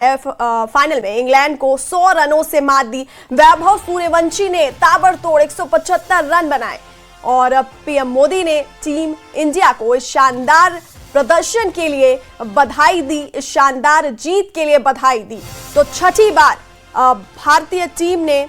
Final में England को 100 रनों से मात दी। वैभव सूर्यवंशी ने ताबड़तोड़ 175 रन बनाए और पीएम मोदी ने टीम इंडिया को इस शानदार प्रदर्शन के लिए बधाई दी, इस शानदार जीत के लिए बधाई दी। तो छठी बार भारतीय टीम ने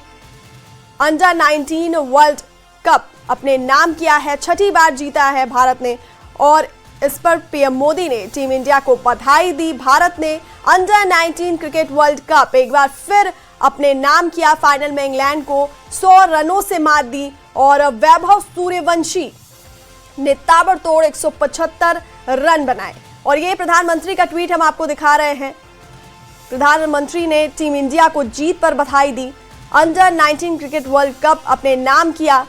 अंडर 19 वर्ल्ड कप अपने नाम किया है, छठी बार जीता है भारत ने और इस पर पीएम मोदी ने टीम इंडिया को बधाई दी। भारत ने अंडर 19 क्रिकेट वर्ल्ड कप एक बार फिर अपने नाम किया। फाइनल में इंग्लैंड को 100 रनों से मात दी और वैभव सूर्यवंशी ने ताबड़तोड़ 175 रन बनाए। और ये प्रधानमंत्री का ट्वीट हम आपको दिखा रहे हैं। प्रधानमंत्री ने टीम इंडिया को जीत पर बधाई दी। अंडर 19 क्रिकेट वर्ल्ड कप अपने नाम किया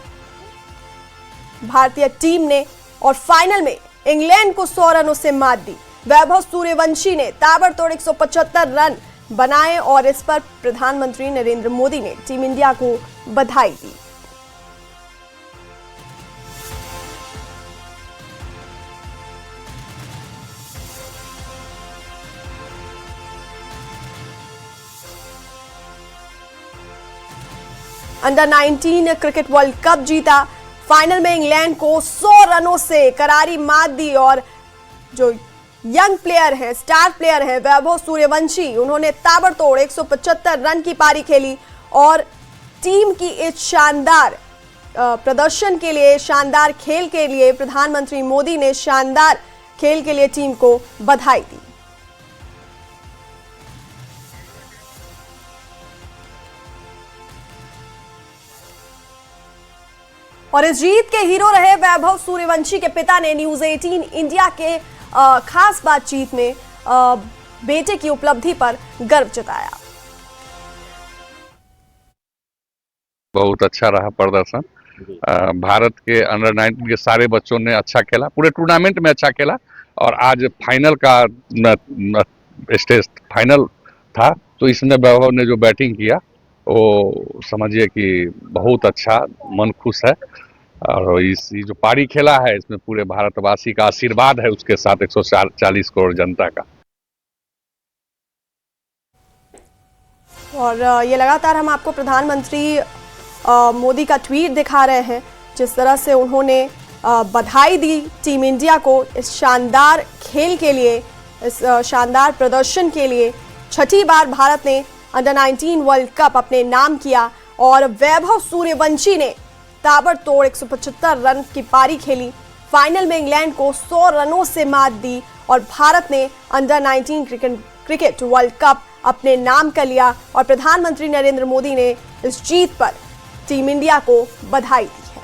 भारतीय टीम ने और फाइनल में इंग्लैंड को 100 रनों से मात दी। वैभव सूर्यवंशी ने ताबड़तोड़ 175 रन बनाए और इस पर प्रधानमंत्री नरेंद्र मोदी ने टीम इंडिया को बधाई दी। अंडर 19 क्रिकेट वर्ल्ड कप जीता। फाइनल में इंग्लैंड को 100 रनों से करारी मात दी और जो यंग प्लेयर हैं, स्टार प्लेयर हैं वैभव सूर्यवंशी, उन्होंने ताबड़तोड़ 175 रन की पारी खेली और टीम की इस शानदार प्रदर्शन के लिए, शानदार खेल के लिए प्रधानमंत्री मोदी ने शानदार खेल के लिए टीम को बधाई दी। और इस जीत के हीरो रहे वैभव सूर्यवंशी के पिता ने न्यूज़ 18 इंडिया के खास बातचीत में बेटे की उपलब्धि पर गर्व जताया। बहुत अच्छा रहा प्रदर्शन। भारत के अंडर 19 के सारे बच्चों ने अच्छा खेला, पूरे टूर्नामेंट में अच्छा खेला और आज फाइनल का स्टेज फाइनल था तो इसमें वैभव ने जो बैटिंग किया वो समझिए कि बहुत अच्छा, मन खुश है। और इस जो पारी खेला है इसमें पूरे भारतवासी का आशीर्वाद है उसके साथ 140 करोड़ जनता का। और ये लगातार हम आपको प्रधानमंत्री मोदी का ट्वीट दिखा रहे हैं, जिस तरह से उन्होंने बधाई दी टीम इंडिया को इस शानदार खेल के लिए, इस शानदार प्रदर्शन के लिए। छठी बार भारत ने अंडर 19 वर्ल्ड कप अपने नाम किया और वैभव सूर्यवंशी ने ताबड़तोड़ 175 रन की पारी खेली। फाइनल में इंग्लैंड को 100 रनों से मात दी और भारत ने अंडर 19 क्रिकेट वर्ल्ड कप अपने नाम कर लिया और प्रधानमंत्री नरेंद्र मोदी ने इस जीत पर टीम इंडिया को बधाई दी है।